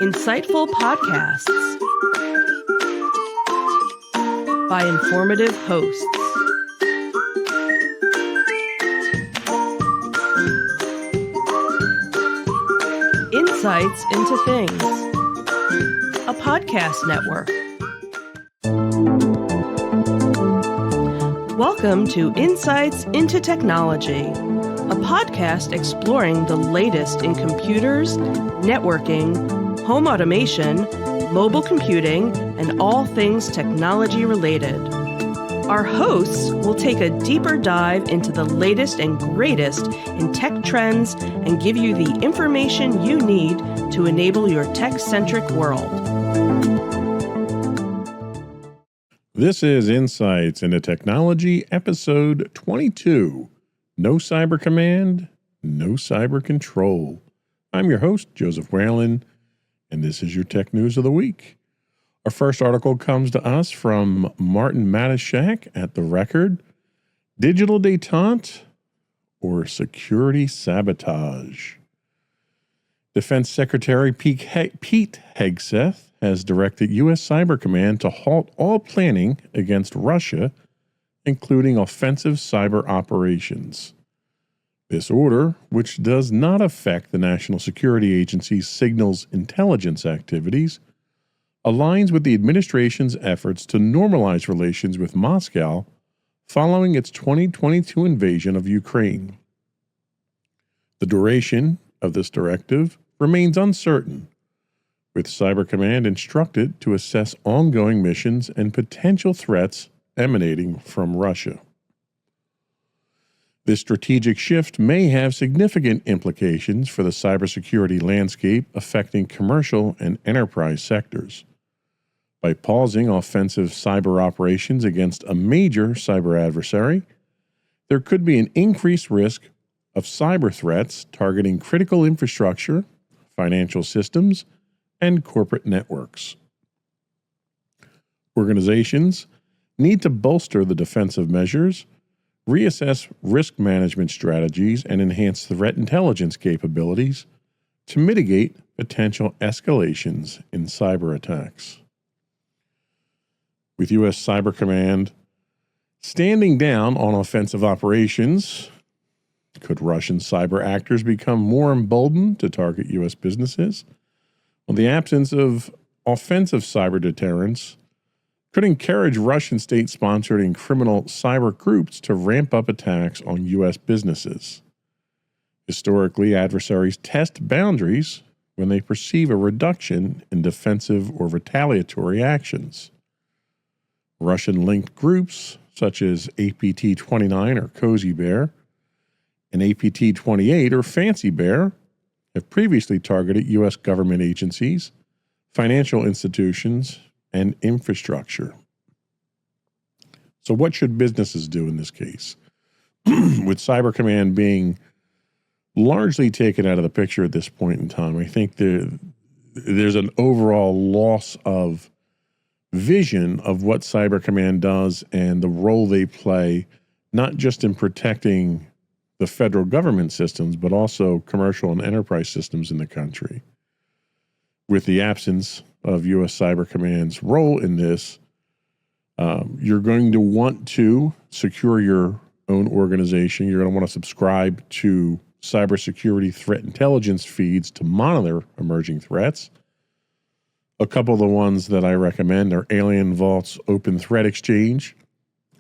Insightful podcasts by informative hosts. Insights into Things, a podcast network. Welcome to Insights into Technology, a podcast exploring the latest in computers, networking, home automation, mobile computing, and all things technology related. Our hosts will take a deeper dive into the latest and greatest in tech trends and give you the information you need to enable your tech-centric world. This is Insights into Technology, episode 22. No Cyber Command, no Cyber Control. I'm your host, Joseph Whalen, and this is your tech news of the week. Our first article comes to us from Martin Matashak at The Record. Digital détente or security sabotage? Defense Secretary Pete Hegseth has directed U.S. Cyber Command to halt all planning against Russia, including offensive cyber operations. This order, which does not affect the National Security Agency's signals intelligence activities, aligns with the administration's efforts to normalize relations with Moscow following its 2022 invasion of Ukraine. The duration of this directive remains uncertain, with Cyber Command instructed to assess ongoing missions and potential threats emanating from Russia. This strategic shift may have significant implications for the cybersecurity landscape affecting commercial and enterprise sectors. By pausing offensive cyber operations against a major cyber adversary, there could be an increased risk of cyber threats targeting critical infrastructure, financial systems, and corporate networks. Organizations need to bolster the defensive measures, reassess risk management strategies, and enhance threat intelligence capabilities to mitigate potential escalations in cyber attacks. With U.S. Cyber Command standing down on offensive operations, could Russian cyber actors become more emboldened to target U.S. businesses? Well, the absence of offensive cyber deterrence could encourage Russian state-sponsored and criminal cyber groups to ramp up attacks on U.S. businesses. Historically, adversaries test boundaries when they perceive a reduction in defensive or retaliatory actions. Russian-linked groups such as APT-29 or Cozy Bear and APT-28 or Fancy Bear have previously targeted U.S. government agencies, financial institutions, and infrastructure. So what should businesses do in this case? With Cyber Command being largely taken out of the picture at this point in time, I think there's an overall loss of vision of what Cyber Command does and the role they play, not just in protecting the federal government systems, but also commercial and enterprise systems in the country. With the absence of U.S. Cyber Command's role in this, you're going to want to secure your own organization. You're going to want to subscribe to cybersecurity threat intelligence feeds to monitor emerging threats. A couple of the ones that I recommend are Alien Vault's Open Threat Exchange,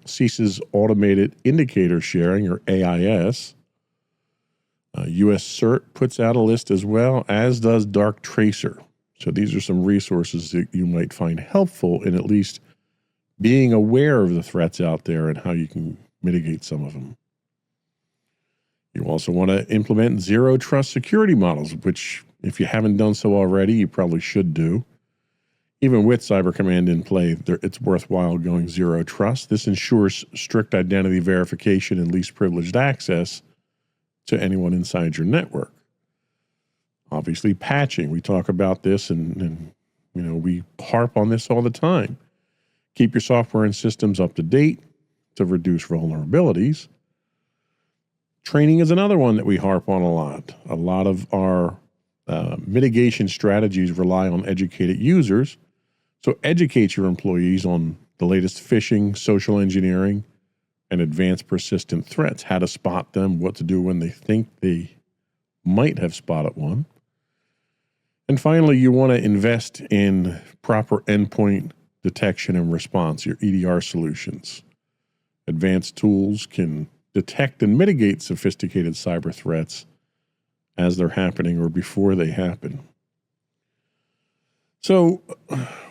CISA's Automated Indicator Sharing, or AIS. US CERT puts out a list as well, as does Dark Tracer. So these are some resources that you might find helpful in at least being aware of the threats out there and how you can mitigate some of them. You also want to implement zero trust security models, which if you haven't done so already, you probably should do. Even with Cyber Command in play, it's worthwhile going zero trust. This ensures strict identity verification and least privileged access to anyone inside your network. Obviously, patching. We talk about this and we harp on this all the time. Keep your software and systems up to date to reduce vulnerabilities. Training is another one that we harp on a lot. A lot of our Mitigation strategies rely on educated users. So educate your employees on the latest phishing, social engineering, and advanced persistent threats, how to spot them, what to do when they think they might have spotted one. And finally, you want to invest in proper endpoint detection and response, your EDR solutions. Advanced tools can detect and mitigate sophisticated cyber threats as they're happening or before they happen. So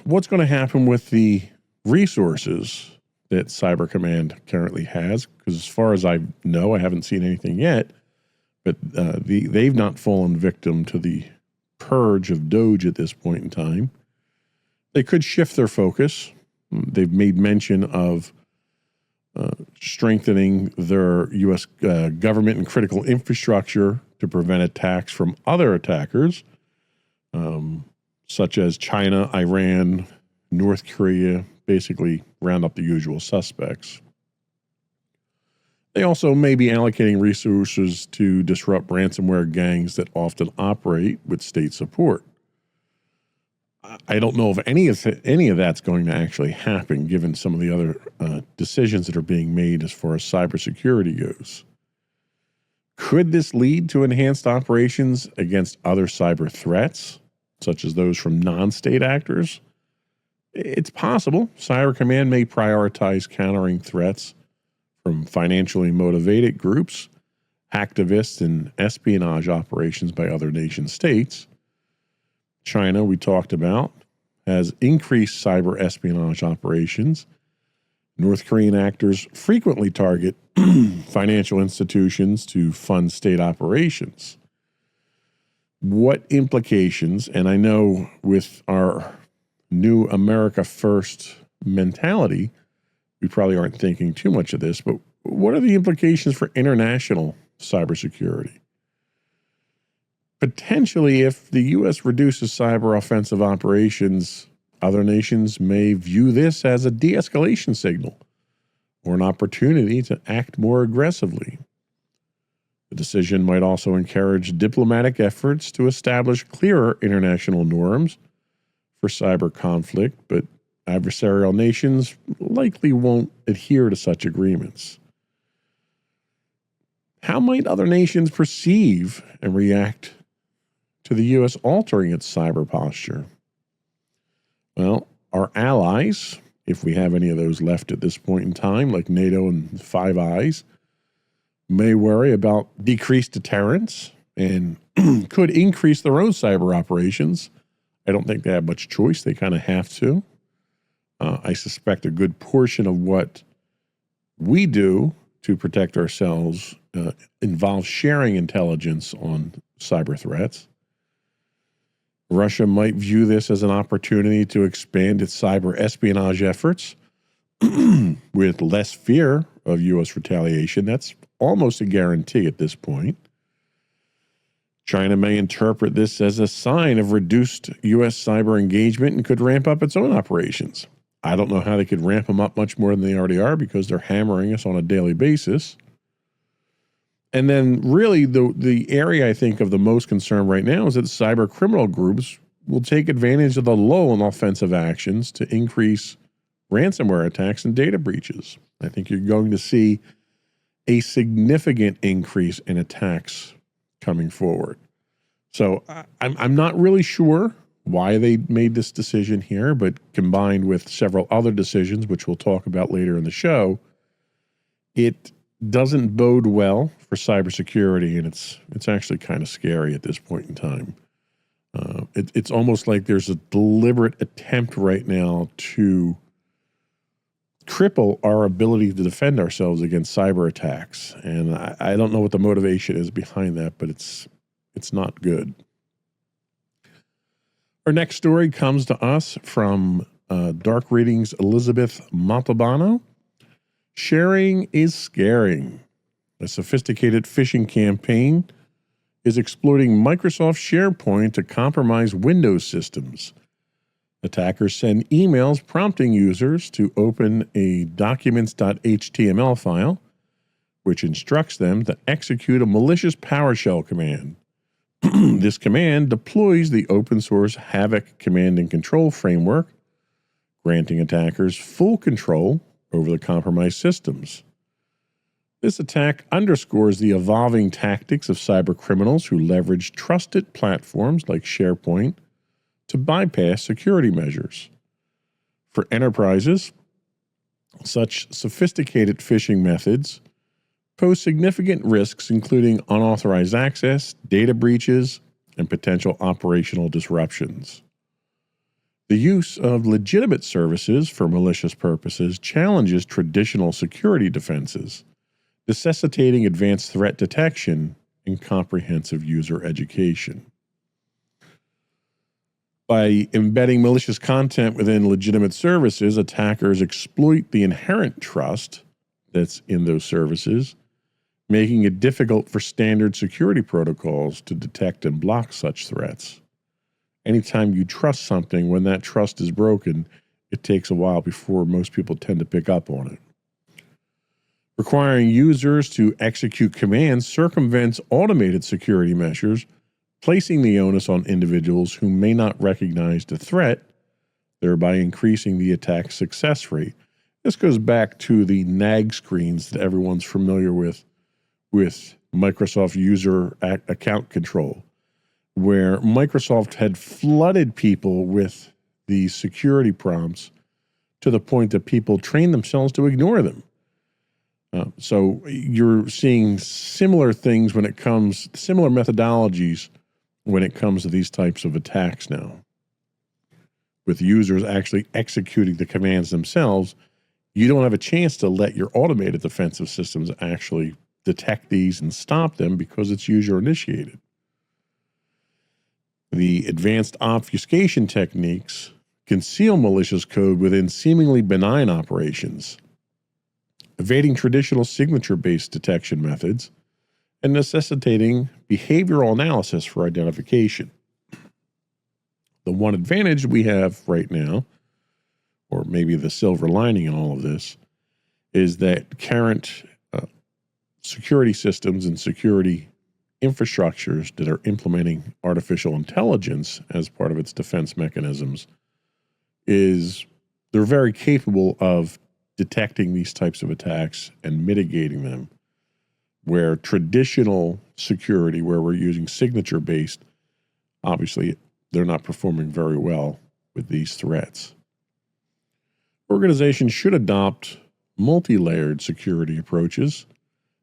what's going to happen with the resources that Cyber Command currently has? Because as far as I know, I haven't seen anything yet, but they've not fallen victim to the purge of Doge at this point in time. They could shift their focus. They've made mention of strengthening their U.S. Government and critical infrastructure to prevent attacks from other attackers, such as China, Iran, North Korea, basically round up the usual suspects. They also may be allocating resources to disrupt ransomware gangs that often operate with state support. I don't know if any of that's going to actually happen, given some of the other decisions that are being made as far as cybersecurity goes. Could this lead to enhanced operations against other cyber threats, such as those from non-state actors? It's possible. Cyber Command may prioritize countering threats from financially motivated groups, activists, and espionage operations by other nation states. China, we talked about, has increased cyber espionage operations. North Korean actors frequently target financial institutions to fund state operations. What implications, and I know with our new America First mentality, we probably aren't thinking too much of this, but what are the implications for international cybersecurity? Potentially, if the U.S. reduces cyber offensive operations, other nations may view this as a de-escalation signal or an opportunity to act more aggressively. The decision might also encourage diplomatic efforts to establish clearer international norms for cyber conflict, but adversarial nations likely won't adhere to such agreements. How might other nations perceive and react to the U.S. altering its cyber posture? Well, our allies, if we have any of those left at this point in time, like NATO and Five Eyes, may worry about decreased deterrence and could increase their own cyber operations. I don't think they have much choice. They kind of have to. I suspect a good portion of what we do to protect ourselves involves sharing intelligence on cyber threats. Russia might view this as an opportunity to expand its cyber espionage efforts with less fear of U.S. retaliation. That's almost a guarantee at this point. China may interpret this as a sign of reduced U.S. cyber engagement and could ramp up its own operations. I don't know how they could ramp them up much more than they already are because they're hammering us on a daily basis. And then really the area I think of the most concern right now is that cyber criminal groups will take advantage of the lull in offensive actions to increase ransomware attacks and data breaches. I think you're going to see a significant increase in attacks coming forward. So I'm not really sure why they made this decision here, but combined with several other decisions, which we'll talk about later in the show, it doesn't bode well for cybersecurity, and it's actually kind of scary at this point in time. It's almost like there's a deliberate attempt right now to cripple our ability to defend ourselves against cyber attacks, and I don't know what the motivation is behind that, but it's not good. Our next story comes to us from Dark Readings' Elizabeth Montalbano. Sharing is scaring. A sophisticated phishing campaign is exploiting Microsoft SharePoint to compromise Windows systems. Attackers send emails prompting users to open a documents.html file, which instructs them to execute a malicious PowerShell command. This command deploys the open source Havoc command and control framework, granting attackers full control over the compromised systems. This attack underscores the evolving tactics of cyber criminals who leverage trusted platforms like SharePoint to bypass security measures. For enterprises, such sophisticated phishing methods pose significant risks, including unauthorized access, data breaches, and potential operational disruptions. The use of legitimate services for malicious purposes challenges traditional security defenses, necessitating advanced threat detection and comprehensive user education. By embedding malicious content within legitimate services, attackers exploit the inherent trust that's in those services, making it difficult for standard security protocols to detect and block such threats. Anytime you trust something, when that trust is broken, it takes a while before most people tend to pick up on it. Requiring users to execute commands circumvents automated security measures, placing the onus on individuals who may not recognize the threat, thereby increasing the attack success rate. This goes back to the nag screens that everyone's familiar with Microsoft user account control, where Microsoft had flooded people with these security prompts to the point that people trained themselves to ignore them. So you're seeing similar things similar methodologies when it comes to these types of attacks now, with users actually executing the commands themselves. You don't have a chance to let your automated defensive systems actually detect these and stop them because it's user initiated. The advanced obfuscation techniques conceal malicious code within seemingly benign operations, evading traditional signature-based detection methods and necessitating behavioral analysis for identification. The one advantage we have right now, or maybe the silver lining in all of this, is that current security systems and security infrastructures that are implementing artificial intelligence as part of its defense mechanisms they're very capable of detecting these types of attacks and mitigating them, where traditional security, where we're using signature-based, obviously they're not performing very well with these threats. Organizations should adopt multi-layered security approaches,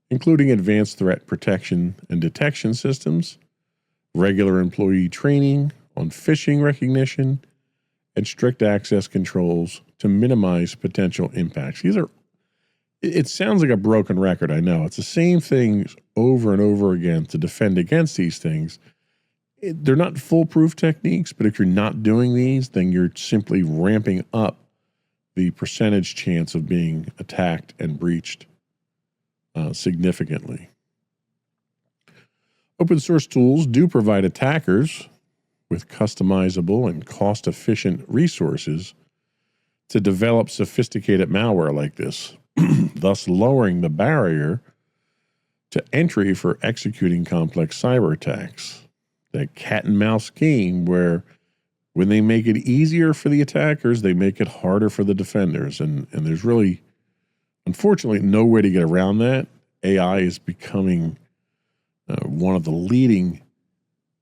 including advanced threat protection and detection systems, regular employee training on phishing recognition, and strict access controls to minimize potential impacts. It sounds like a broken record, I know. It's the same things over and over again to defend against these things. They're not foolproof techniques, but if you're not doing these, then you're simply ramping up the percentage chance of being attacked and breached significantly. Open source tools do provide attackers with customizable and cost-efficient resources to develop sophisticated malware like this, thus lowering the barrier to entry for executing complex cyber attacks. That cat and mouse game where when they make it easier for the attackers, they make it harder for the defenders. And there's really, unfortunately, no way to get around that. AI is becoming one of the leading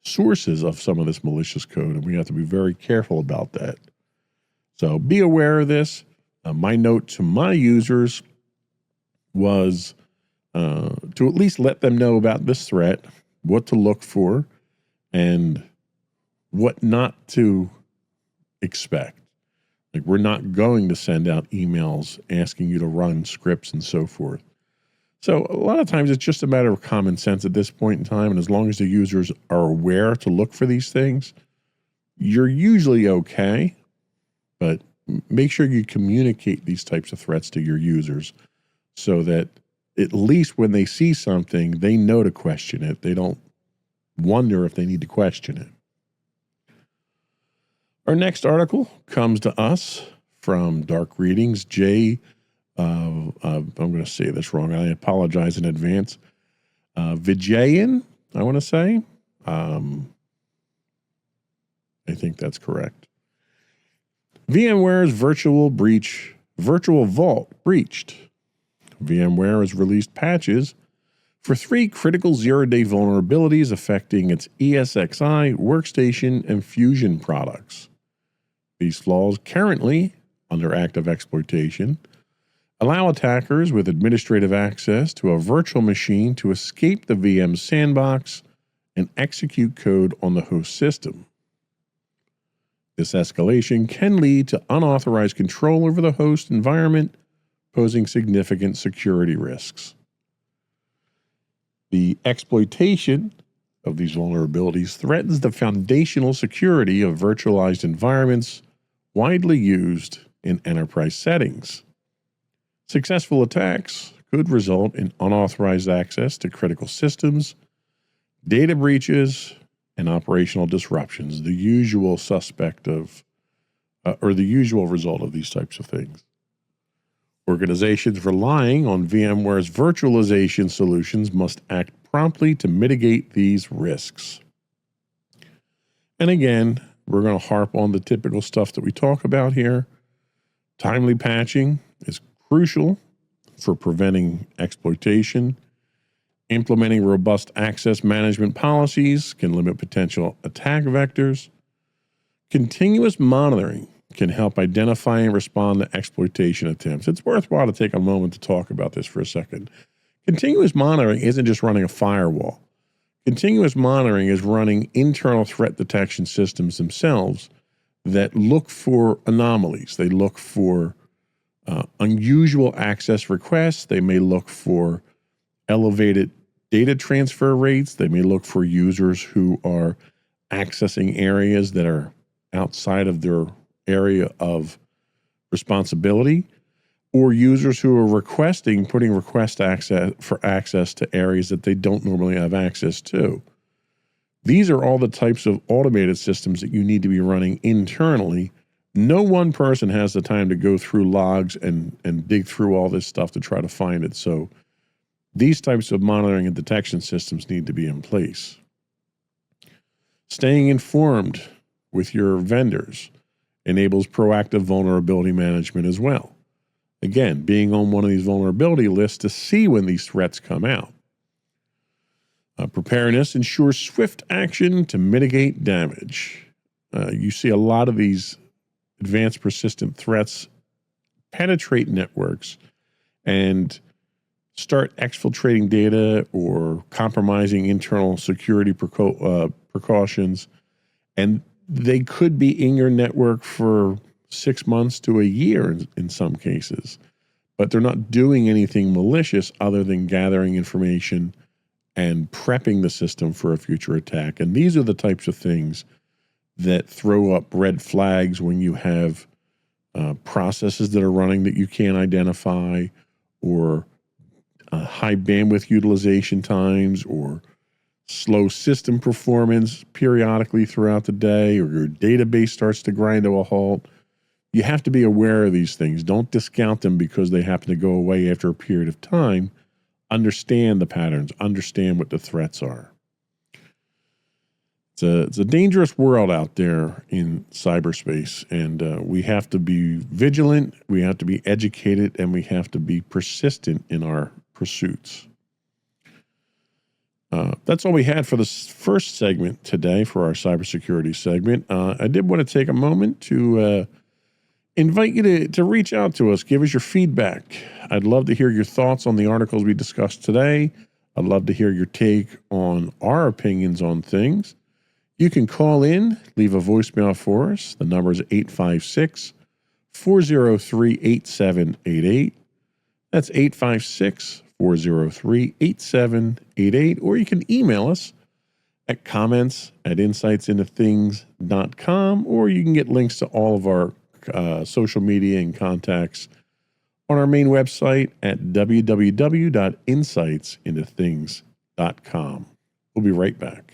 sources of some of this malicious code, and we have to be very careful about that. So be aware of this. My note to my users was to at least let them know about this threat, what to look for, and what not to expect. Like, we're not going to send out emails asking you to run scripts and so forth. So a lot of times it's just a matter of common sense at this point in time, and as long as the users are aware to look for these things, you're usually okay. But make sure you communicate these types of threats to your users so that at least when they see something, they know to question it. They don't wonder if they need to question it. Our next article comes to us from Dark Readings. I'm going to say this wrong. I apologize in advance. Vijayan, I want to say. I think that's correct. VMware's virtual vault breached. VMware has released patches for 3 critical zero-day vulnerabilities affecting its ESXi, Workstation, and Fusion products. These flaws, currently under active exploitation, allow attackers with administrative access to a virtual machine to escape the VM sandbox and execute code on the host system. This escalation can lead to unauthorized control over the host environment, posing significant security risks. The exploitation of these vulnerabilities threatens the foundational security of virtualized environments widely used in enterprise settings. Successful attacks could result in unauthorized access to critical systems, data breaches, and operational disruptions, the usual suspect of, or the usual result of these types of things. Organizations relying on VMware's virtualization solutions must act promptly to mitigate these risks. And again, we're going to harp on the typical stuff that we talk about here. Timely patching is crucial for preventing exploitation. Implementing robust access management policies can limit potential attack vectors. Continuous monitoring can help identify and respond to exploitation attempts. It's worthwhile to take a moment to talk about this for a second. Continuous monitoring isn't just running a firewall. Continuous monitoring is running internal threat detection systems themselves that look for anomalies. They look for unusual access requests. They may look for elevated data transfer rates. They may look for users who are accessing areas that are outside of their area of responsibility, or users who are putting request access to areas that they don't normally have access to. These are all the types of automated systems that you need to be running internally. No one person has the time to go through logs and dig through all this stuff to try to find it. So these types of monitoring and detection systems need to be in place. Staying informed with your vendors enables proactive vulnerability management as well. Again, being on one of these vulnerability lists to see when these threats come out. Preparedness ensures swift action to mitigate damage. You see a lot of these advanced persistent threats penetrate networks and start exfiltrating data or compromising internal security precautions, and they could be in your network for 6 months to a year in some cases, but they're not doing anything malicious other than gathering information and prepping the system for a future attack. And these are the types of things that throw up red flags when you have processes that are running that you can't identify, or high bandwidth utilization times, or slow system performance periodically throughout the day, or your database starts to grind to a halt. You have to be aware of these things. Don't discount them because they happen to go away after a period of time. Understand the patterns, understand what the threats are. It's a dangerous world out there in cyberspace, and we have to be vigilant, we have to be educated, and we have to be persistent in our pursuits. That's all we had for this first segment today for our cybersecurity segment. I did want to take a moment to invite you to reach out to us, give us your feedback. I'd love to hear your thoughts on the articles we discussed today. I'd love to hear your take on our opinions on things. You can call in, leave a voicemail for us. The number is 856-403-8788. That's 856-403-8788. Or you can email us at comments@insightsintothings.com, or you can get links to all of our social media and contacts on our main website at www.insightsintothings.com. We'll be right back.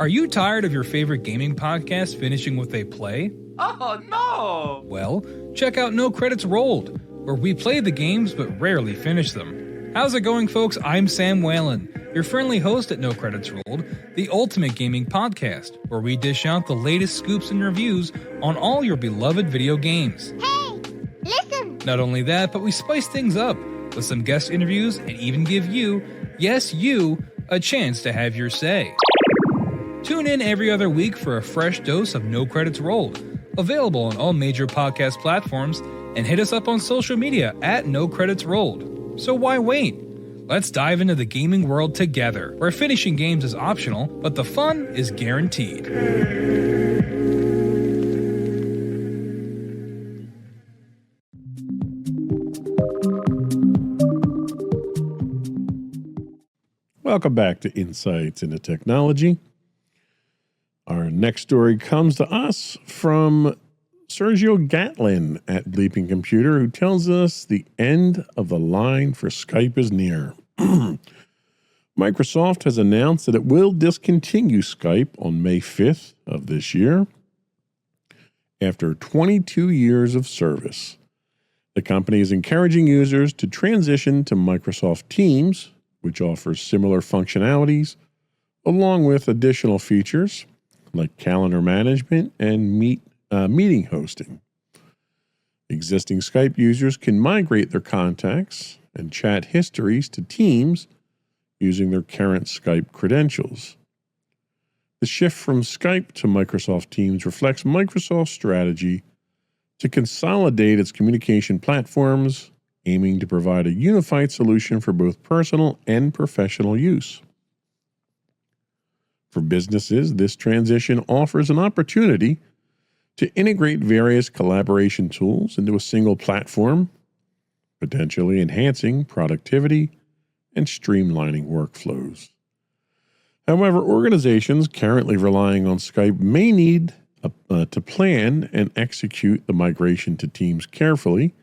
Are you tired of your favorite gaming podcast finishing with a play? Oh, no! Well, check out No Credits Rolled, where we play the games but rarely finish them. How's it going, folks? I'm Sam Whalen, your friendly host at No Credits Rolled, the ultimate gaming podcast, where we dish out the latest scoops and reviews on all your beloved video games. Hey, listen! Not only that, but we spice things up with some guest interviews and even give you, yes you, a chance to have your say. Tune in every other week for a fresh dose of No Credits Rolled, available on all major podcast platforms, and hit us up on social media at No Credits Rolled. So why wait? Let's dive into the gaming world together, where finishing games is optional, but the fun is guaranteed. Welcome back to Insights into Technology. Our next story comes to us from Sergio Gatlin at Bleeping Computer, who tells us the end of the line for Skype is near. Microsoft has announced that it will discontinue Skype on May 5th of this year after 22 years of service. The company is encouraging users to transition to Microsoft Teams, which offers similar functionalities, along with additional features like calendar management and meeting hosting. Existing Skype users can migrate their contacts and chat histories to Teams using their current Skype credentials. The shift from Skype to Microsoft Teams reflects Microsoft's strategy to consolidate its communication platforms, aiming to provide a unified solution for both personal and professional use. For businesses, this transition offers an opportunity to integrate various collaboration tools into a single platform, potentially enhancing productivity and streamlining workflows. However, organizations currently relying on Skype may need to plan and execute the migration to Teams carefully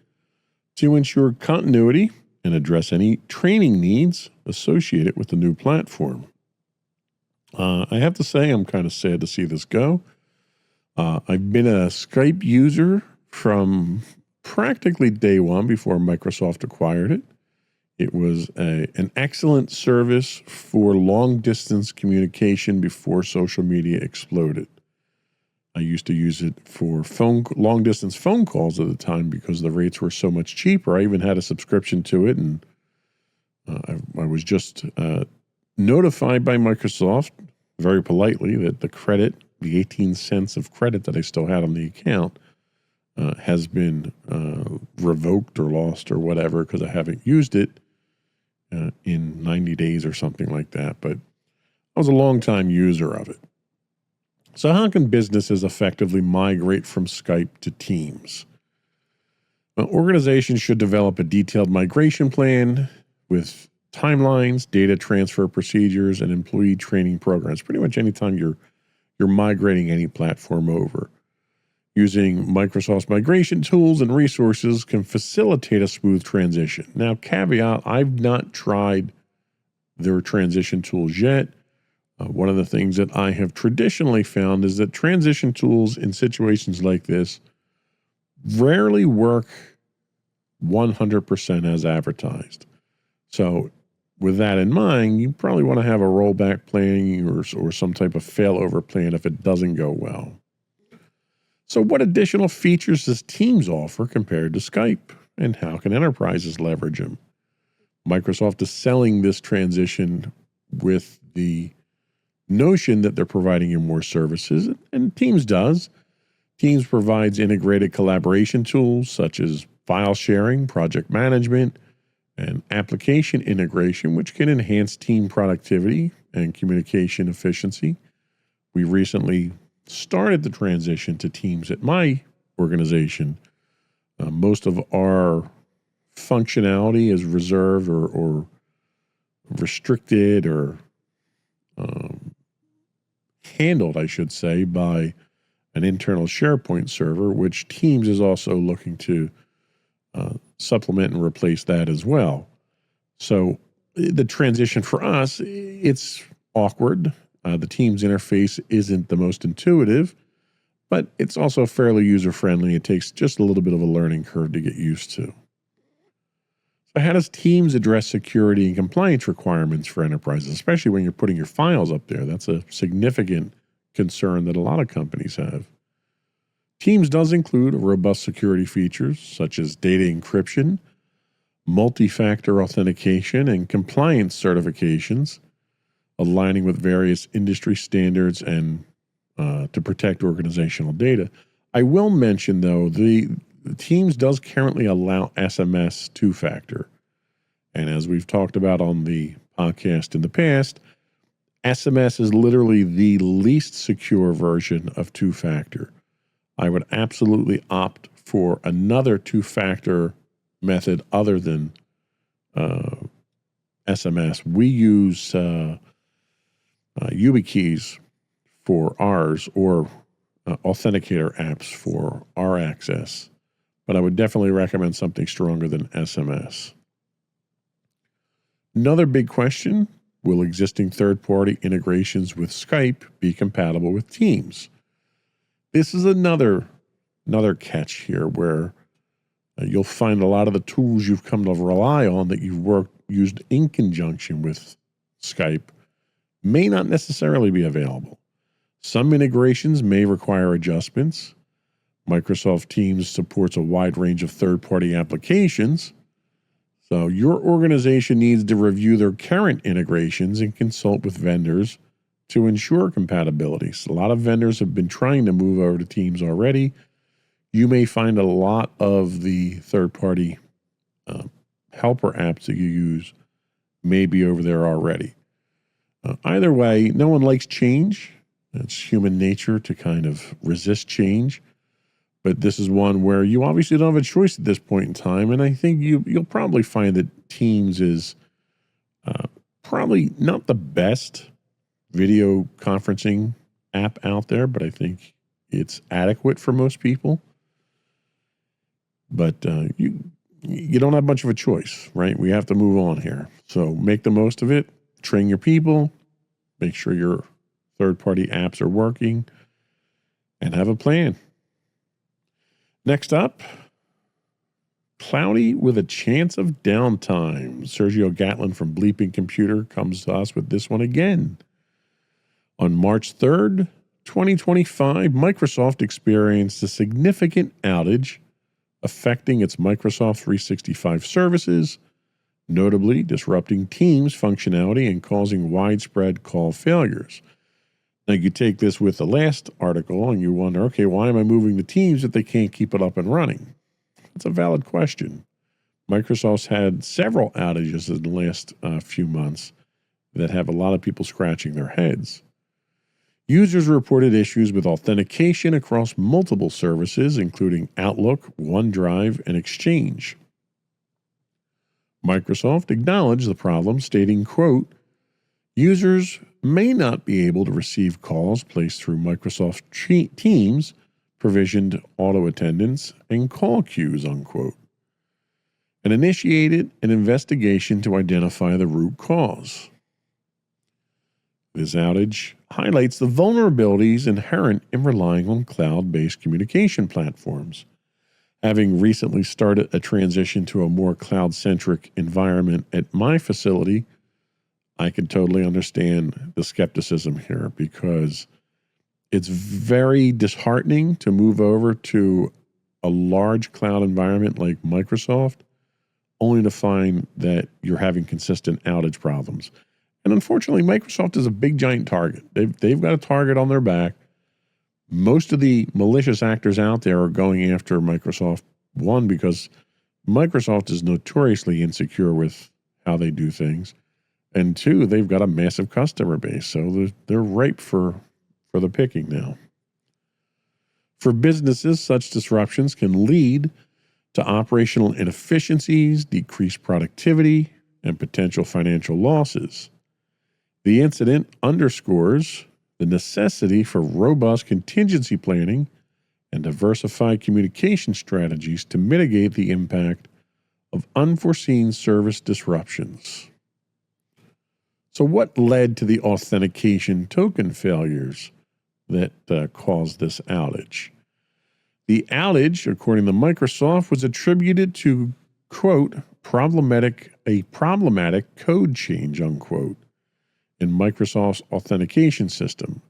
to ensure continuity and address any training needs associated with the new platform. I have to say I'm kind of sad to see this go. I've been a Skype user from practically day one before Microsoft acquired it. It was an excellent service for long-distance communication before social media exploded. I used to use it for long-distance phone calls at the time because the rates were so much cheaper. I even had a subscription to it, and I was just notified by Microsoft very politely that the 18 cents of credit that I still had on the account has been revoked or lost or whatever because I haven't used it in 90 days or something like that. But I was a long-time user of it. So how can businesses effectively migrate from Skype to Teams? Well, organizations should develop a detailed migration plan with timelines, data transfer procedures, and employee training programs. Pretty much anytime you're migrating any platform over. Using Microsoft's migration tools and resources can facilitate a smooth transition. Now, caveat, I've not tried their transition tools yet. One of the things that I have traditionally found is that transition tools in situations like this rarely work 100% as advertised. So with that in mind, you probably want to have a rollback plan or some type of failover plan if it doesn't go well. So what additional features does Teams offer compared to Skype, and how can enterprises leverage them? Microsoft is selling this transition with the notion that they're providing you more services, and Teams does. Teams provides integrated collaboration tools such as file sharing, project management, and application integration, which can enhance team productivity and communication efficiency. We recently started the transition to Teams at my organization. Most of our functionality is reserved or restricted or handled, I should say, by an internal SharePoint server, which Teams is also looking to supplement and replace that as well. So the transition for us, it's awkward. The Teams interface isn't the most intuitive, but it's also fairly user-friendly. It takes just a little bit of a learning curve to get used to. But how does Teams address security and compliance requirements for enterprises, especially when you're putting your files up there? That's a significant concern that a lot of companies have. Teams does include robust security features such as data encryption, multi-factor authentication, and compliance certifications, aligning with various industry standards and to protect organizational data. I will mention, though, the Teams does currently allow SMS two-factor. And as we've talked about on the podcast in the past, SMS is literally the least secure version of two-factor. I would absolutely opt for another two-factor method other than SMS. We use YubiKeys for ours, or authenticator apps for our access. But I would definitely recommend something stronger than SMS. Another big question, will existing third-party integrations with Skype be compatible with Teams? This is another catch here where you'll find a lot of the tools you've come to rely on that you've used in conjunction with Skype may not necessarily be available. Some integrations may require adjustments. Microsoft Teams supports a wide range of third-party applications, so your organization needs to review their current integrations and consult with vendors to ensure compatibility. So a lot of vendors have been trying to move over to Teams already. You may find a lot of the third-party helper apps that you use may be over there already. Either way, no one likes change. It's human nature to kind of resist change. But this is one where you obviously don't have a choice at this point in time. And I think you'll probably find that Teams is probably not the best video conferencing app out there, but I think it's adequate for most people. But you don't have much of a choice, right? We have to move on here. So make the most of it. Train your people. Make sure your third-party apps are working. And have a plan. Next up, cloudy with a chance of downtime. Sergio Gatlin from Bleeping Computer comes to us with this one again. On March 3rd, 2025, Microsoft experienced a significant outage affecting its Microsoft 365 services, notably disrupting Teams functionality and causing widespread call failures. Now, you take this with the last article and you wonder, okay, why am I moving the Teams if they can't keep it up and running? That's a valid question. Microsoft's had several outages in the last few months that have a lot of people scratching their heads. Users reported issues with authentication across multiple services, including Outlook, OneDrive, and Exchange. Microsoft acknowledged the problem, stating, quote, users may not be able to receive calls placed through Microsoft Teams, provisioned auto attendance, and call queues, unquote, and initiated an investigation to identify the root cause. This outage highlights the vulnerabilities inherent in relying on cloud-based communication platforms. Having recently started a transition to a more cloud-centric environment at my facility, I can totally understand the skepticism here because it's very disheartening to move over to a large cloud environment like Microsoft, only to find that you're having consistent outage problems. And unfortunately, Microsoft is a big, giant target. They've got a target on their back. Most of the malicious actors out there are going after Microsoft, one, because Microsoft is notoriously insecure with how they do things. And two, they've got a massive customer base, so they're ripe for the picking now. For businesses, such disruptions can lead to operational inefficiencies, decreased productivity, and potential financial losses. The incident underscores the necessity for robust contingency planning and diversified communication strategies to mitigate the impact of unforeseen service disruptions. So what led to the authentication token failures that caused this outage? The outage, according to Microsoft, was attributed to, quote, problematic code change, unquote, in Microsoft's authentication system,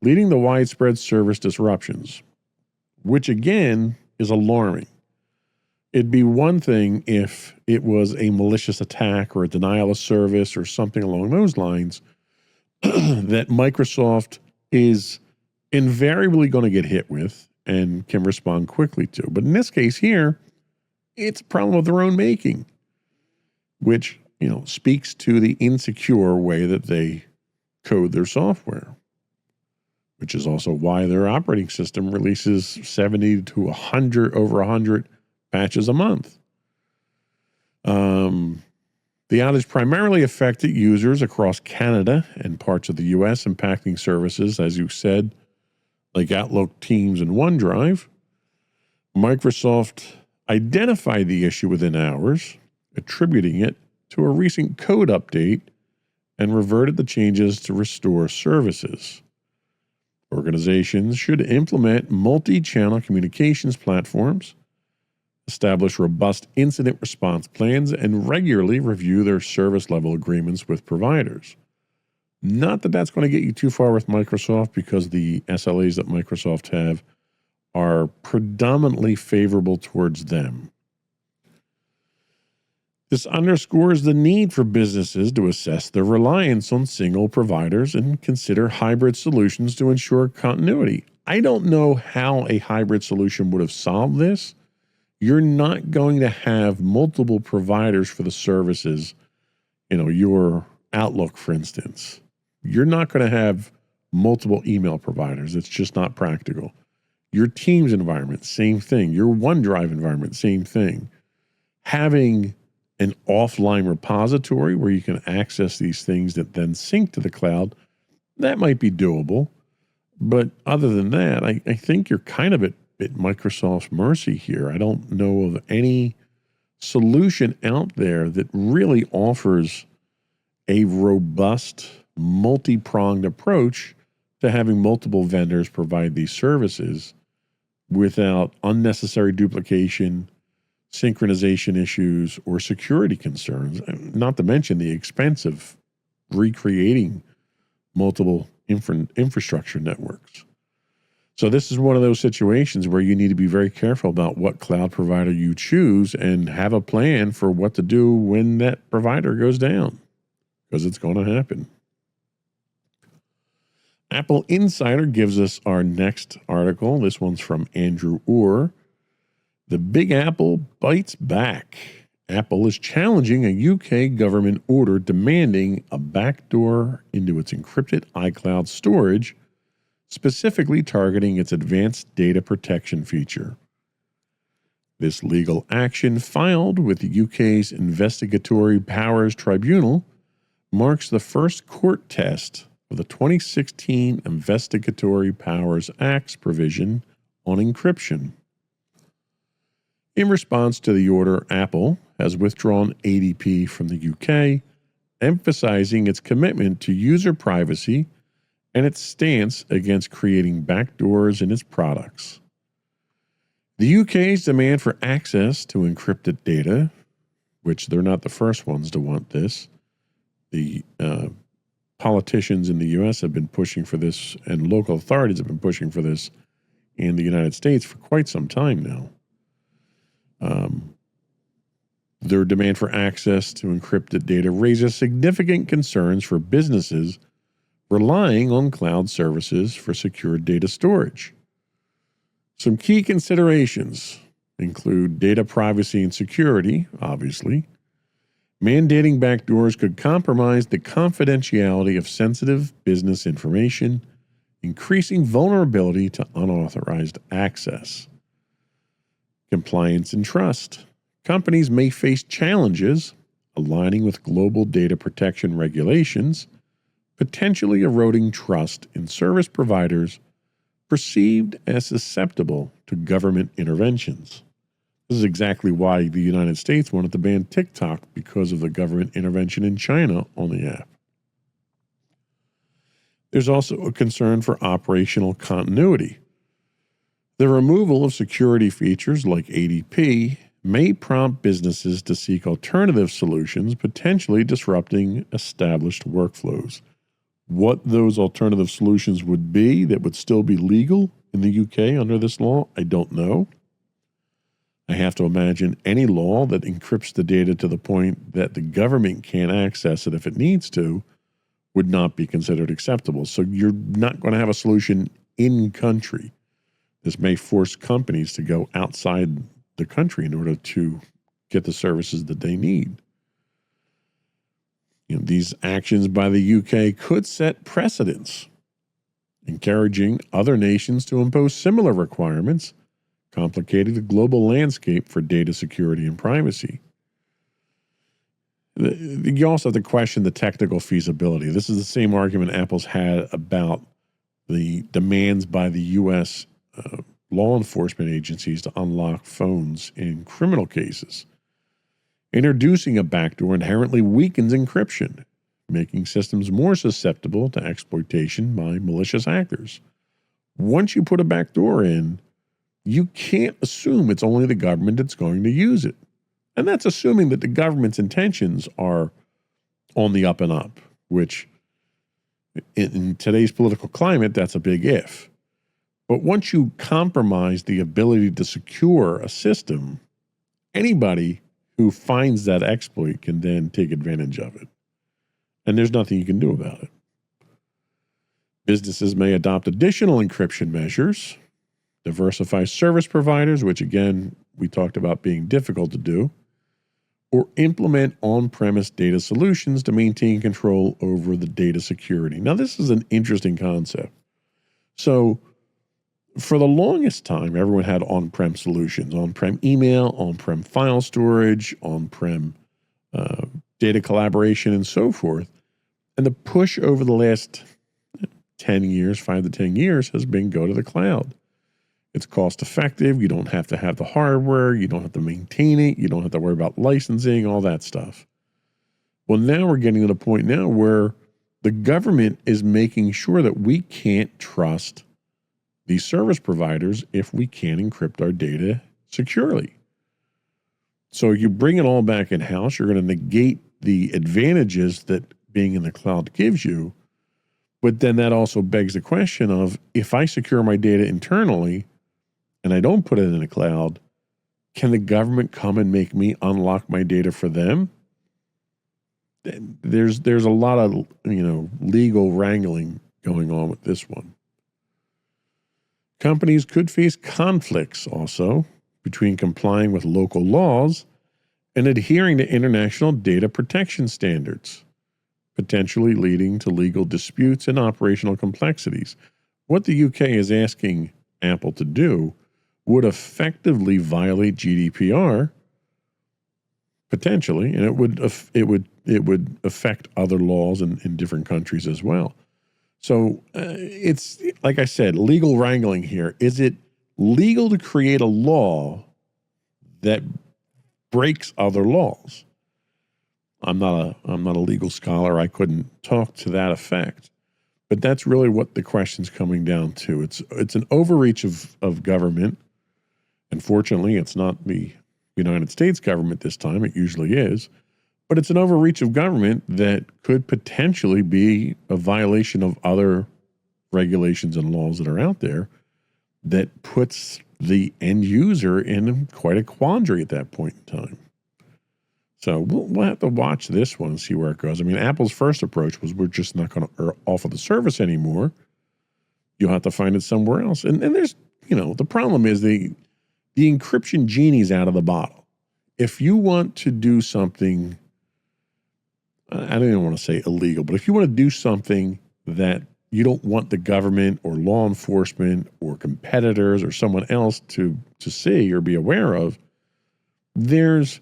leading to widespread service disruptions, which again is alarming. It'd be one thing if it was a malicious attack or a denial of service or something along those lines that Microsoft is invariably going to get hit with and can respond quickly to. But in this case here, it's a problem of their own making, which, speaks to the insecure way that they code their software, which is also why their operating system releases 70 to 100, over 100 patches a month. The outage primarily affected users across Canada and parts of the U.S., impacting services, as you said, like Outlook, Teams, and OneDrive. Microsoft identified the issue within hours, attributing it to a recent code update, and reverted the changes to restore services. Organizations should implement multi-channel communications platforms, establish robust incident response plans, and regularly review their service level agreements with providers. Not that that's going to get you too far with Microsoft, because the SLAs that Microsoft have are predominantly favorable towards them. This underscores the need for businesses to assess their reliance on single providers and consider hybrid solutions to ensure continuity. I don't know how a hybrid solution would have solved this. You're not going to have multiple providers for the services, your Outlook, for instance. You're not going to have multiple email providers. It's just not practical. Your Teams environment, same thing. Your OneDrive environment, same thing. Having an offline repository where you can access these things that then sync to the cloud, that might be doable. But other than that, I think you're kind of at Microsoft's mercy here. I don't know of any solution out there that really offers a robust, multi-pronged approach to having multiple vendors provide these services without unnecessary duplication, synchronization issues, or security concerns, not to mention the expense of recreating multiple infrastructure networks. So this is one of those situations where you need to be very careful about what cloud provider you choose and have a plan for what to do when that provider goes down, because it's going to happen. Apple Insider gives us our next article. This one's from Andrew Orr. The Big Apple bites back. Apple is challenging a UK government order demanding a backdoor into its encrypted iCloud storage, specifically targeting its advanced data protection feature. This legal action, filed with the UK's Investigatory Powers Tribunal, marks the first court test of the 2016 Investigatory Powers Act's provision on encryption. In response to the order, Apple has withdrawn ADP from the UK, emphasizing its commitment to user privacy and its stance against creating backdoors in its products. The UK's demand for access to encrypted data, which they're not the first ones to want this. The politicians in the US have been pushing for this, and local authorities have been pushing for this in the United States for quite some time now. Their demand for access to encrypted data raises significant concerns for businesses relying on cloud services for secure data storage. Some key considerations include data privacy and security, obviously. Mandating backdoors could compromise the confidentiality of sensitive business information, increasing vulnerability to unauthorized access. Compliance and trust. Companies may face challenges aligning with global data protection regulations, potentially eroding trust in service providers perceived as susceptible to government interventions. This is exactly why the United States wanted to ban TikTok, because of the government intervention in China on the app. There's also a concern for operational continuity. The removal of security features like ADP may prompt businesses to seek alternative solutions, potentially disrupting established workflows. What those alternative solutions would be that would still be legal in the UK under this law, I don't know. I have to imagine any law that encrypts the data to the point that the government can't access it if it needs to would not be considered acceptable. So you're not going to have a solution in country. This may force companies to go outside the country in order to get the services that they need. These actions by the UK could set precedents, encouraging other nations to impose similar requirements, complicating the global landscape for data security and privacy. You also have to question the technical feasibility. This is the same argument Apple's had about the demands by the U.S. Law enforcement agencies to unlock phones in criminal cases. Introducing a backdoor inherently weakens encryption, making systems more susceptible to exploitation by malicious actors. Once you put a backdoor in, you can't assume it's only the government that's going to use it. And that's assuming that the government's intentions are on the up and up, which in today's political climate, that's a big if. But once you compromise the ability to secure a system, anybody who finds that exploit can then take advantage of it. And there's nothing you can do about it. Businesses may adopt additional encryption measures, diversify service providers, which again, we talked about being difficult to do, or implement on-premise data solutions to maintain control over the data security. Now, this is an interesting concept. So, for the longest time, everyone had on-prem solutions, on-prem email, on-prem file storage, on-prem data collaboration, and so forth. And the push over the last 10 years, 5 to 10 years, has been go to the cloud. It's cost effective. You don't have to have the hardware. You don't have to maintain it. You don't have to worry about licensing, all that stuff. Well, now we're getting to the point now where the government is making sure that we can't trust these service providers if we can't encrypt our data securely. So you bring it all back in-house, you're going to negate the advantages that being in the cloud gives you. But then that also begs the question of, if I secure my data internally and I don't put it in the cloud, can the government come and make me unlock my data for them? There's a lot of legal wrangling going on with this one. Companies could face conflicts also between complying with local laws and adhering to international data protection standards, potentially leading to legal disputes and operational complexities. What the UK is asking Apple to do would effectively violate GDPR, potentially, and it would affect other laws in different countries as well. So it's, like I said, legal wrangling here. Is it legal to create a law that breaks other laws? I'm not a legal scholar. I couldn't talk to that effect. But that's really what the question's coming down to. It's an overreach of government. Unfortunately, it's not the United States government this time. It usually is. But it's an overreach of government that could potentially be a violation of other regulations and laws that are out there that puts the end user in quite a quandary at that point in time. So we'll have to watch this one and see where it goes. I mean, Apple's first approach was, we're just not going to offer the service anymore. You'll have to find it somewhere else. And there's, the problem is the encryption genie's out of the bottle. If you want to do something, I don't even want to say illegal, but if you want to do something that you don't want the government or law enforcement or competitors or someone else to see or be aware of, there's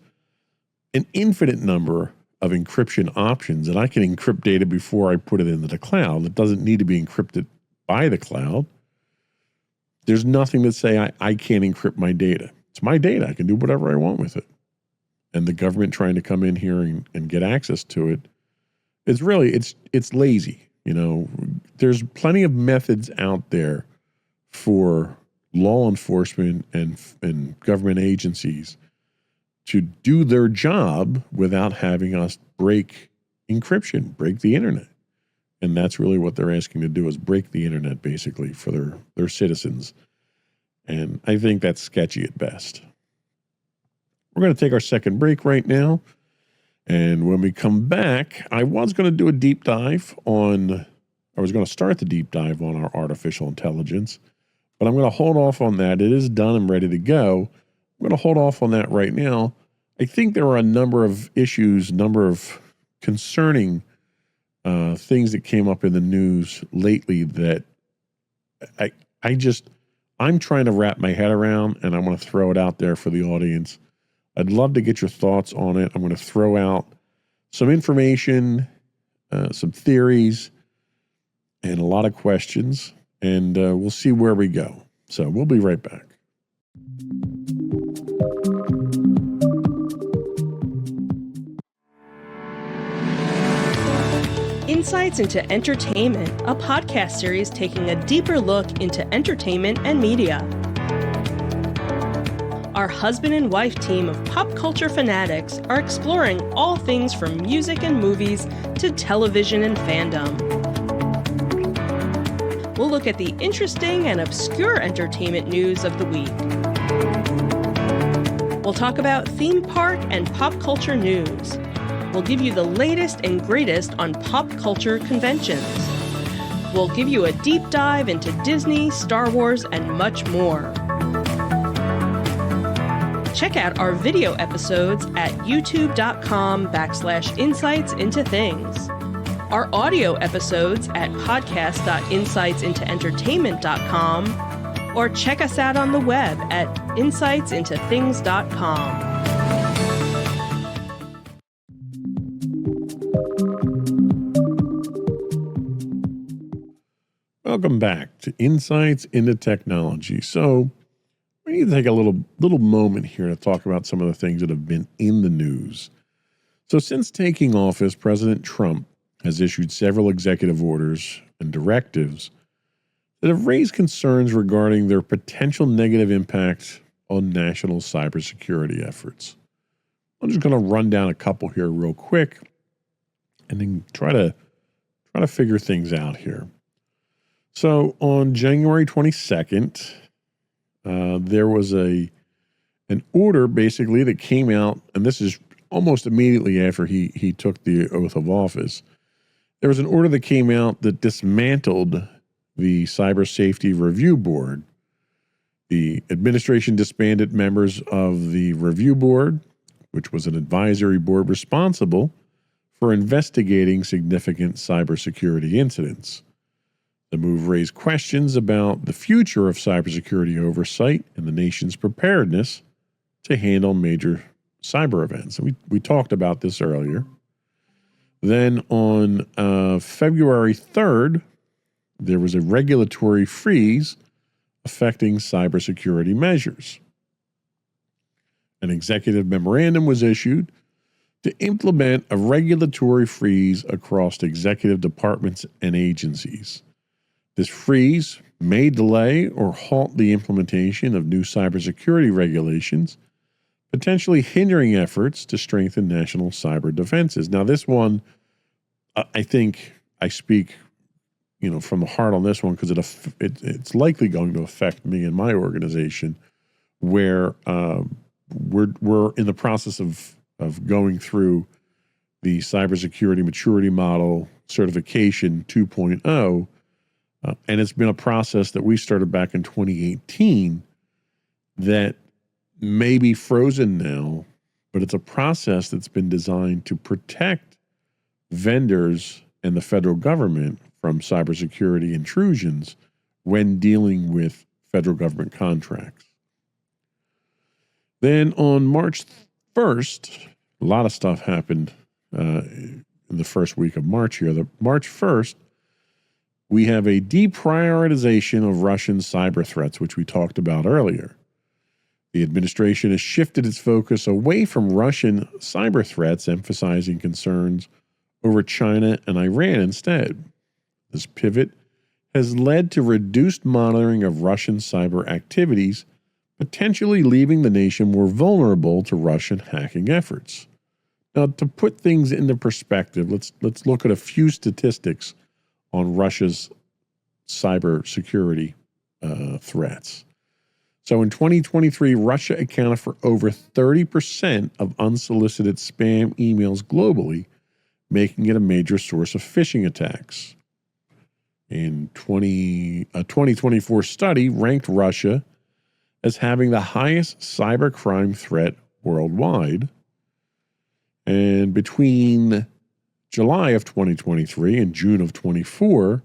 an infinite number of encryption options, and I can encrypt data before I put it into the cloud. It doesn't need to be encrypted by the cloud. There's nothing that say I can't encrypt my data. It's my data. I can do whatever I want with it. And the government trying to come in here and get access to it, it's lazy. There's plenty of methods out there for law enforcement and government agencies to do their job without having us break encryption, break the internet. And that's really what they're asking to do, is break the internet, basically, for their citizens. And I think that's sketchy at best. We're going to take our second break right now. And when we come back, I was going to do a deep dive on, I was going to start the deep dive on our artificial intelligence, but I'm going to hold off on that. It is done and ready to go. I'm going to hold off on that right now. I think there are a number of issues, number of concerning things that came up in the news lately that I'm trying to wrap my head around, and I want to throw it out there for the audience. I'd love to get your thoughts on it. I'm going to throw out some information, some theories, and a lot of questions, and we'll see where we go. So we'll be right back. Insights into Entertainment, a podcast series taking a deeper look into entertainment and media. Our husband and wife team of pop culture fanatics are exploring all things from music and movies to television and fandom. We'll look at the interesting and obscure entertainment news of the week. We'll talk about theme park and pop culture news. We'll give you the latest and greatest on pop culture conventions. We'll give you a deep dive into Disney, Star Wars, and much more. Check out our video episodes at youtube.com/insightsintothings. Our audio episodes at podcast.insightsintoentertainment.com, or check us out on the web at insightsintothings.com. Welcome back to Insights into Technology. So we need to take a little moment here to talk about some of the things that have been in the news. So since taking office, President Trump has issued several executive orders and directives that have raised concerns regarding their potential negative impact on national cybersecurity efforts. I'm just going to run down a couple here real quick and then try to figure things out here. So on January 22nd, there was an order basically that came out, and this is almost immediately after he took the oath of office. There was an order that came out that dismantled the Cyber Safety Review Board. The administration disbanded members of the review board, which was an advisory board responsible for investigating significant cybersecurity incidents. The move raised questions about the future of cybersecurity oversight and the nation's preparedness to handle major cyber events. And we talked about this earlier. Then on February 3rd, there was a regulatory freeze affecting cybersecurity measures. An executive memorandum was issued to implement a regulatory freeze across executive departments and agencies. This freeze may delay or halt the implementation of new cybersecurity regulations, potentially hindering efforts to strengthen national cyber defenses. Now, this one, I think I speak, from the heart on this one because it's likely going to affect me and my organization, where we're in the process of going through the Cybersecurity Maturity Model Certification 2.0. And it's been a process that we started back in 2018 that may be frozen now, but it's a process that's been designed to protect vendors and the federal government from cybersecurity intrusions when dealing with federal government contracts. Then on March 1st, a lot of stuff happened in the first week of March here. March 1st, we have a deprioritization of Russian cyber threats, which we talked about earlier. The administration has shifted its focus away from Russian cyber threats, emphasizing concerns over China and Iran instead. This pivot has led to reduced monitoring of Russian cyber activities, potentially leaving the nation more vulnerable to Russian hacking efforts. Now, to put things into perspective, let's look at a few statistics on Russia's cybersecurity threats. So in 2023, Russia accounted for over 30% of unsolicited spam emails globally, making it a major source of phishing attacks. A 2024 study ranked Russia as having the highest cybercrime threat worldwide. And between July of 2023 and June of 24,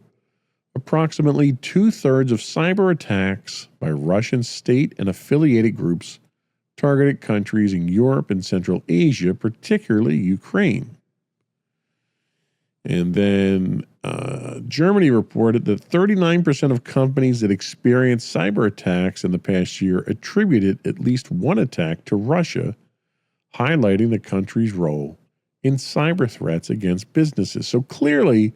approximately 2/3 of cyber attacks by Russian state and affiliated groups targeted countries in Europe and Central Asia, particularly Ukraine. And then Germany reported that 39% of companies that experienced cyber attacks in the past year attributed at least one attack to Russia, highlighting the country's role in cyber threats against businesses. So clearly,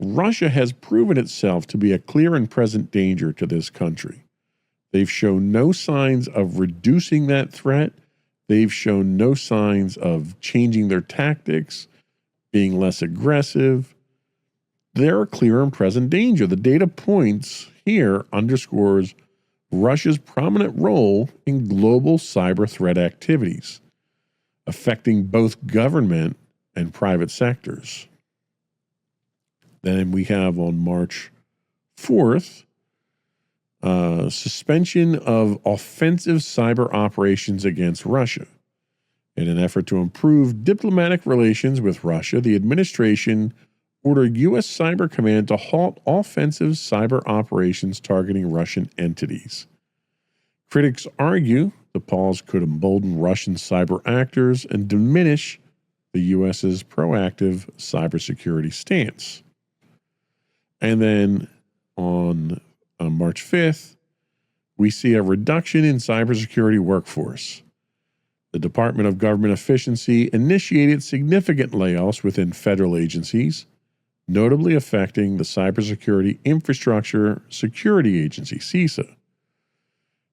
Russia has proven itself to be a clear and present danger to this country. They've shown no signs of reducing that threat. They've shown no signs of changing their tactics, being less aggressive. They're a clear and present danger. The data points here underscores Russia's prominent role in global cyber threat activities, affecting both government and private sectors. Then we have on March 4th, suspension of offensive cyber operations against Russia. In an effort to improve diplomatic relations with Russia, the administration ordered U.S. Cyber Command to halt offensive cyber operations targeting Russian entities. Critics argue the pause could embolden Russian cyber actors and diminish the U.S.'s proactive cybersecurity stance. And then on March 5th, we see a reduction in cybersecurity workforce. The Department of Government Efficiency initiated significant layoffs within federal agencies, notably affecting the Cybersecurity Infrastructure Security Agency, CISA.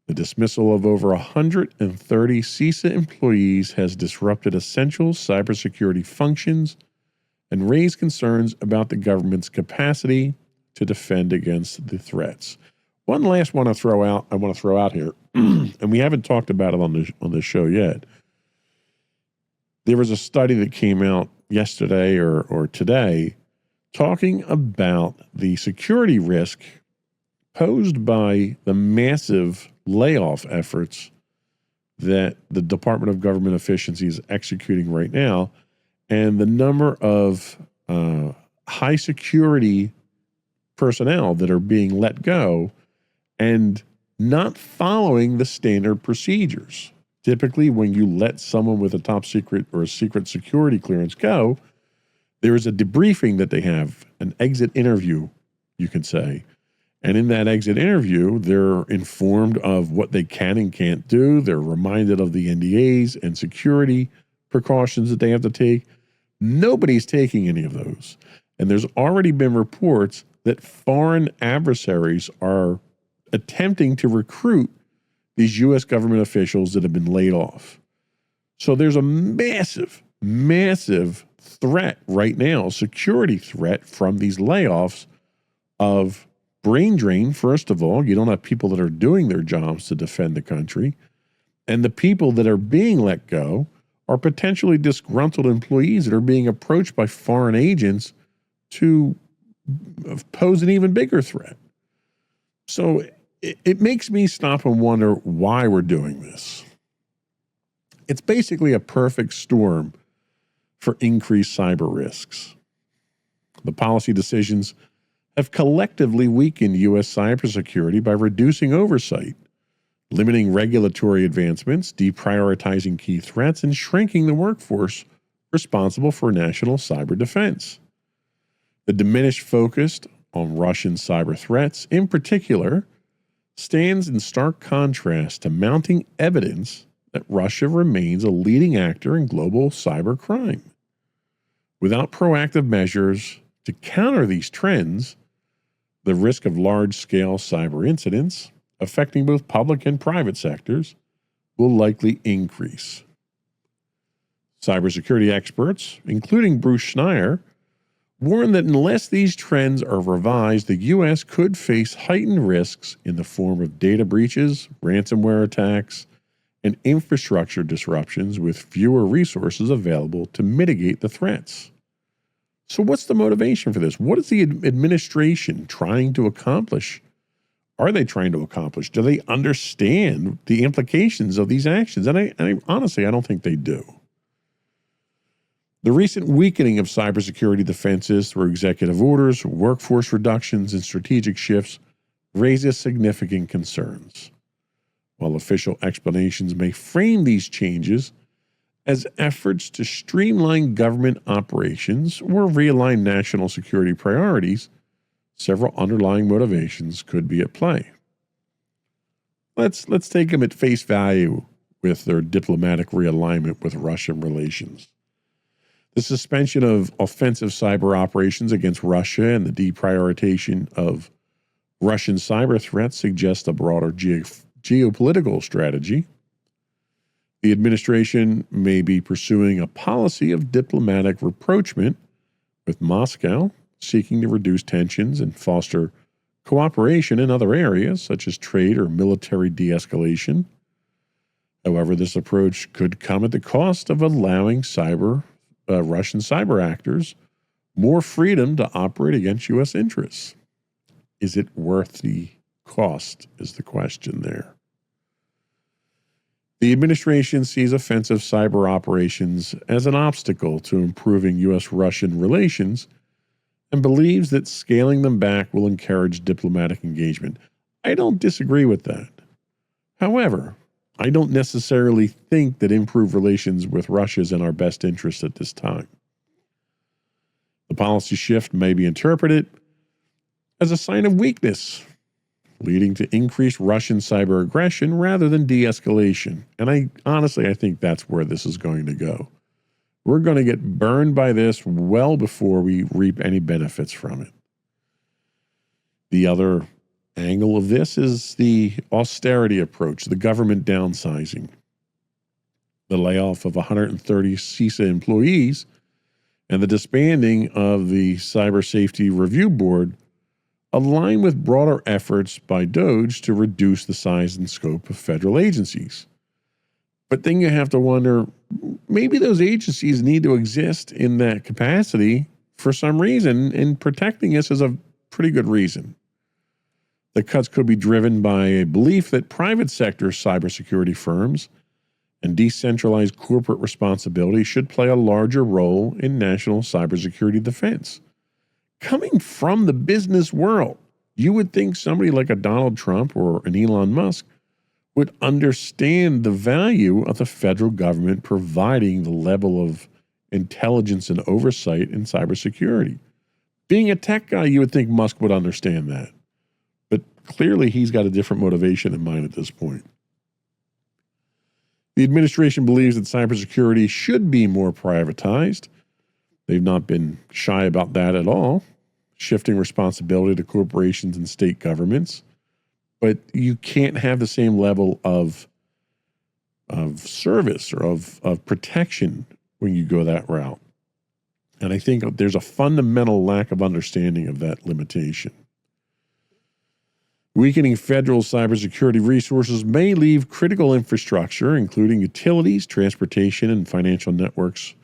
The dismissal of over 130 CISA employees has disrupted essential cybersecurity functions and raised concerns about the government's capacity to defend against the threats. One last one I want to throw out here, and we haven't talked about it on the show yet. There was a study that came out yesterday or today talking about the security risk posed by the massive layoff efforts that the Department of Government Efficiency is executing right now, and the number of high security personnel that are being let go and not following the standard procedures. Typically, when you let someone with a top secret or a secret security clearance go, there is a debriefing that they have, an exit interview, you could say. And in that exit interview, they're informed of what they can and can't do. They're reminded of the NDAs and security precautions that they have to take. Nobody's taking any of those. And there's already been reports that foreign adversaries are attempting to recruit these U.S. government officials that have been laid off. So there's a massive, massive threat right now, security threat from these layoffs of brain drain. First of all, you don't have people that are doing their jobs to defend the country. And the people that are being let go are potentially disgruntled employees that are being approached by foreign agents to pose an even bigger threat. So it makes me stop and wonder why we're doing this. It's basically a perfect storm for increased cyber risks. The policy decisions have collectively weakened U.S. cybersecurity by reducing oversight, limiting regulatory advancements, deprioritizing key threats, and shrinking the workforce responsible for national cyber defense. The diminished focus on Russian cyber threats, in particular, stands in stark contrast to mounting evidence that Russia remains a leading actor in global cyber crime. Without proactive measures to counter these trends, the risk of large-scale cyber incidents, affecting both public and private sectors, will likely increase. Cybersecurity experts, including Bruce Schneier, warn that unless these trends are revised, the U.S. could face heightened risks in the form of data breaches, ransomware attacks, and infrastructure disruptions with fewer resources available to mitigate the threats. So what's the motivation for this? What is the administration trying to accomplish? Are they trying to accomplish? Do they understand the implications of these actions? And I honestly, I don't think they do. The recent weakening of cybersecurity defenses through executive orders, workforce reductions, and strategic shifts raises significant concerns. While official explanations may frame these changes as efforts to streamline government operations or realign national security priorities, several underlying motivations could be at play. Let's take them at face value with their diplomatic realignment with Russian relations. The suspension of offensive cyber operations against Russia and the deprioritization of Russian cyber threats suggest a broader geopolitical strategy. The administration may be pursuing a policy of diplomatic rapprochement with Moscow, seeking to reduce tensions and foster cooperation in other areas such as trade or military de-escalation. However, this approach could come at the cost of allowing Russian cyber actors more freedom to operate against U.S. interests. Is it worth the cost, is the question there. The administration sees offensive cyber operations as an obstacle to improving U.S.-Russian relations and believes that scaling them back will encourage diplomatic engagement. I don't disagree with that. However, I don't necessarily think that improved relations with Russia is in our best interest at this time. The policy shift may be interpreted as a sign of weakness, leading to increased Russian cyber aggression rather than de-escalation. And I think that's where this is going to go. We're going to get burned by this well before we reap any benefits from it. The other angle of this is the austerity approach, the government downsizing. The layoff of 130 CISA employees and the disbanding of the Cyber Safety Review Board align with broader efforts by DOGE to reduce the size and scope of federal agencies. But then you have to wonder, maybe those agencies need to exist in that capacity for some reason, and protecting us is a pretty good reason. The cuts could be driven by a belief that private sector cybersecurity firms and decentralized corporate responsibility should play a larger role in national cybersecurity defense. Coming from the business world, you would think somebody like a Donald Trump or an Elon Musk would understand the value of the federal government providing the level of intelligence and oversight in cybersecurity. Being a tech guy, you would think Musk would understand that. But clearly he's got a different motivation in mind at this point. The administration believes that cybersecurity should be more privatized. They've not been shy about that at all, shifting responsibility to corporations and state governments. But you can't have the same level of service or of protection when you go that route. And I think there's a fundamental lack of understanding of that limitation. Weakening federal cybersecurity resources may leave critical infrastructure, including utilities, transportation, and financial networks,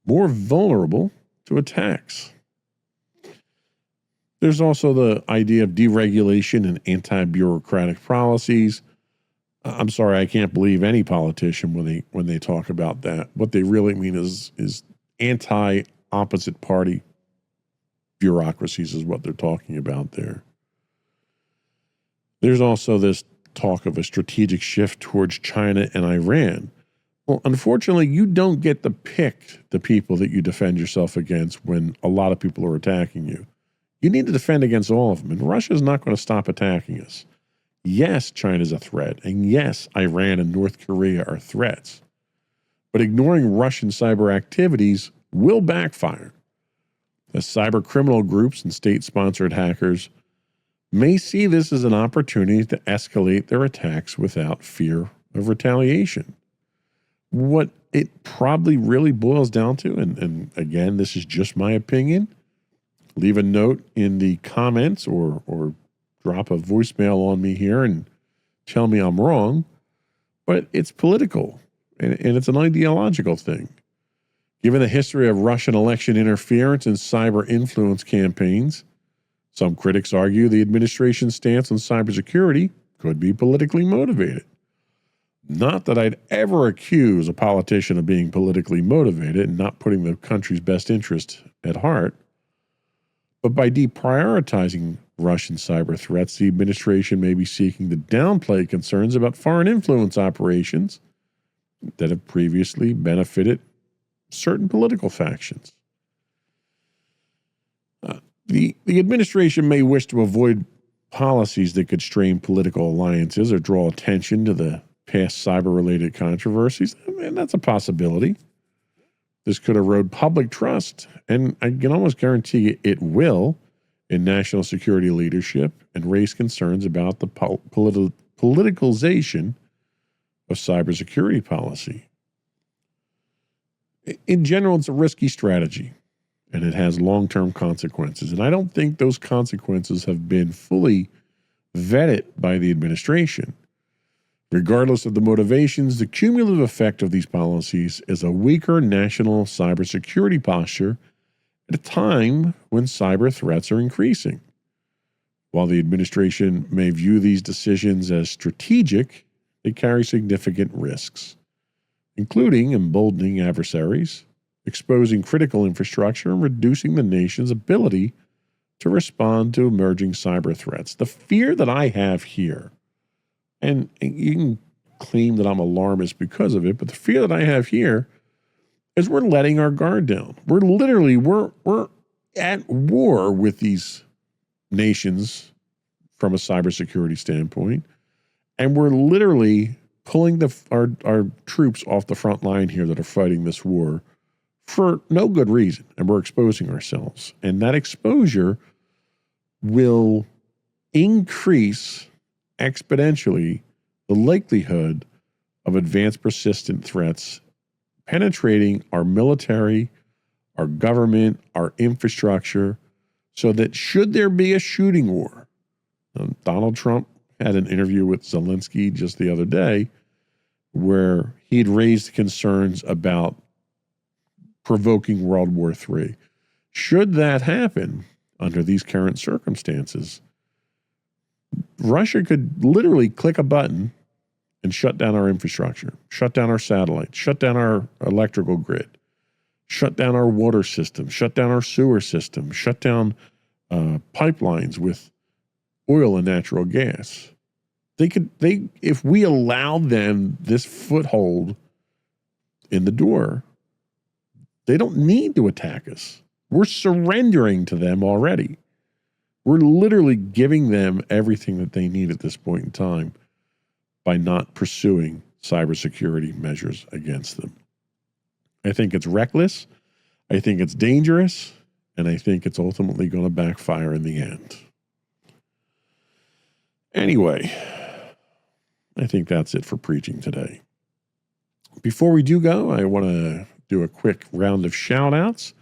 more vulnerable to attacks. There's also the idea of deregulation and anti-bureaucratic policies. I'm sorry, I can't believe any politician when they talk about that. What they really mean is anti-opposite party bureaucracies is what they're talking about there. There's also this talk of a strategic shift towards China and Iran. Well, unfortunately, you don't get to pick the people that you defend yourself against when a lot of people are attacking you. You need to defend against all of them, and Russia is not going to stop attacking us. Yes, China's a threat, and yes, Iran and North Korea are threats. But ignoring Russian cyber activities will backfire, as cyber criminal groups and state-sponsored hackers may see this as an opportunity to escalate their attacks without fear of retaliation. What it probably really boils down to, and again, this is just my opinion, leave a note in the comments or drop a voicemail on me here and tell me I'm wrong, but it's political and it's an ideological thing. Given the history of Russian election interference and cyber influence campaigns, some critics argue the administration's stance on cybersecurity could be politically motivated. Not that I'd ever accuse a politician of being politically motivated and not putting the country's best interest at heart, but by deprioritizing Russian cyber threats, the administration may be seeking to downplay concerns about foreign influence operations that have previously benefited certain political factions. The administration may wish to avoid policies that could strain political alliances or draw attention to the past cyber-related controversies, and that's a possibility. This could erode public trust, and I can almost guarantee it will, in national security leadership and raise concerns about the politicalization of cybersecurity policy. In general, it's a risky strategy, and it has long-term consequences, and I don't think those consequences have been fully vetted by the administration. Regardless of the motivations, the cumulative effect of these policies is a weaker national cybersecurity posture at a time when cyber threats are increasing. While the administration may view these decisions as strategic, they carry significant risks, including emboldening adversaries, exposing critical infrastructure, and reducing the nation's ability to respond to emerging cyber threats. The fear that I have here, and you can claim that I'm alarmist because of it, but the fear that I have here is we're letting our guard down. We're at war with these nations from a cybersecurity standpoint, and we're literally pulling our troops off the front line here that are fighting this war for no good reason, and we're exposing ourselves. And that exposure will increase exponentially the likelihood of advanced persistent threats penetrating our military, our government, our infrastructure, so that should there be a shooting war, Donald Trump had an interview with Zelensky just the other day where he'd raised concerns about provoking World War III. Should that happen under these current circumstances, Russia could literally click a button and shut down our infrastructure, shut down our satellites, shut down our electrical grid, shut down our water system, shut down our sewer system, shut down pipelines with oil and natural gas. If we allow them this foothold in the door, they don't need to attack us. We're surrendering to them already. We're literally giving them everything that they need at this point in time by not pursuing cybersecurity measures against them. I think it's reckless. I think it's dangerous. And I think it's ultimately going to backfire in the end. Anyway, I think that's it for preaching today. Before we do go, I want to do a quick round of shout outs.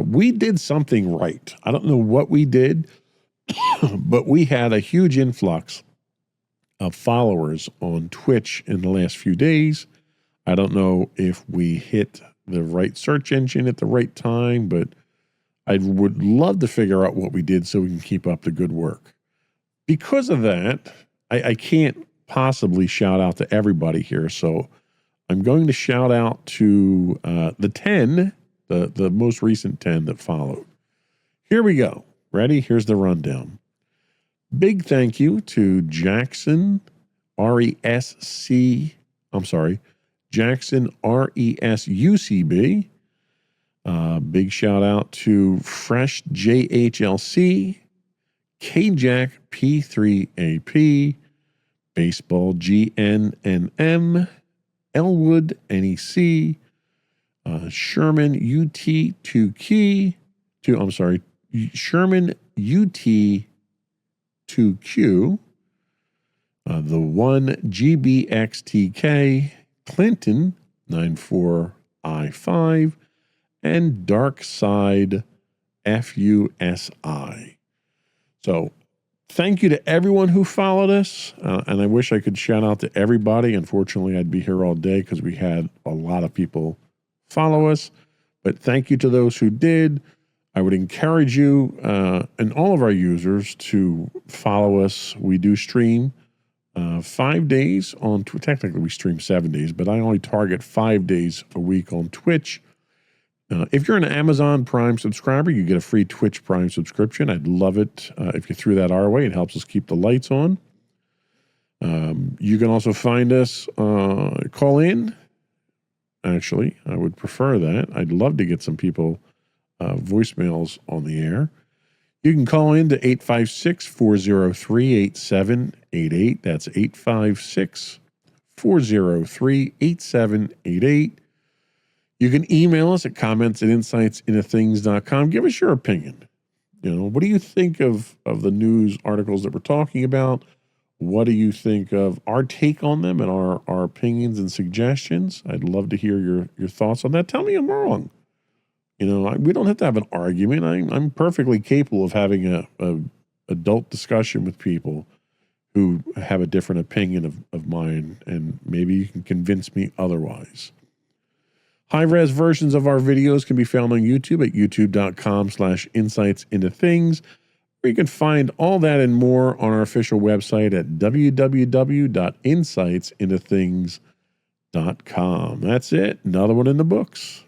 We did something right. I don't know what we did, but we had a huge influx of followers on Twitch in the last few days. I don't know if we hit the right search engine at the right time, but I would love to figure out what we did so we can keep up the good work. Because of that, I can't possibly shout out to everybody here, so I'm going to shout out to the 10, the most recent 10 that followed. Here we go. Ready? Here's the rundown. Big thank you to Jackson, Jackson RESUCB. Big shout out to Fresh JHLC, KJack P3AP, Baseball GNNM, Elwood NEC, Sherman UT2Key, Sherman UT 2Q, the 1GBXTK, Clinton 94I5, and Dark Side FUSI. So thank you to everyone who followed us, and I wish I could shout out to everybody. Unfortunately, I'd be here all day because we had a lot of people follow us, but thank you to those who did. I would encourage you and all of our users to follow us. We do stream 5 days on Twitch. Technically, we stream 7 days, but I only target 5 days a week on Twitch. If you're an Amazon Prime subscriber, you get a free Twitch Prime subscription. I'd love it if you threw that our way. It helps us keep the lights on. You can also find us, call in. Actually, I would prefer that. I'd love to get some people voicemails on the air. You can call in to 856-403-8788. That's 856-403-8788. You can email us at comments@insightsintothings.com. Give us your opinion. What do you think of the news articles that we're talking about? What do you think of our take on them and our opinions and suggestions? I'd love to hear your thoughts on that. Tell me I'm wrong. We don't have to have an argument. I'm perfectly capable of having a adult discussion with people who have a different opinion of mine, and maybe you can convince me otherwise. High-res versions of our videos can be found on YouTube at youtube.com/insightsintothings, where you can find all that and more on our official website at www.insightsintothings.com. That's it. Another one in the books.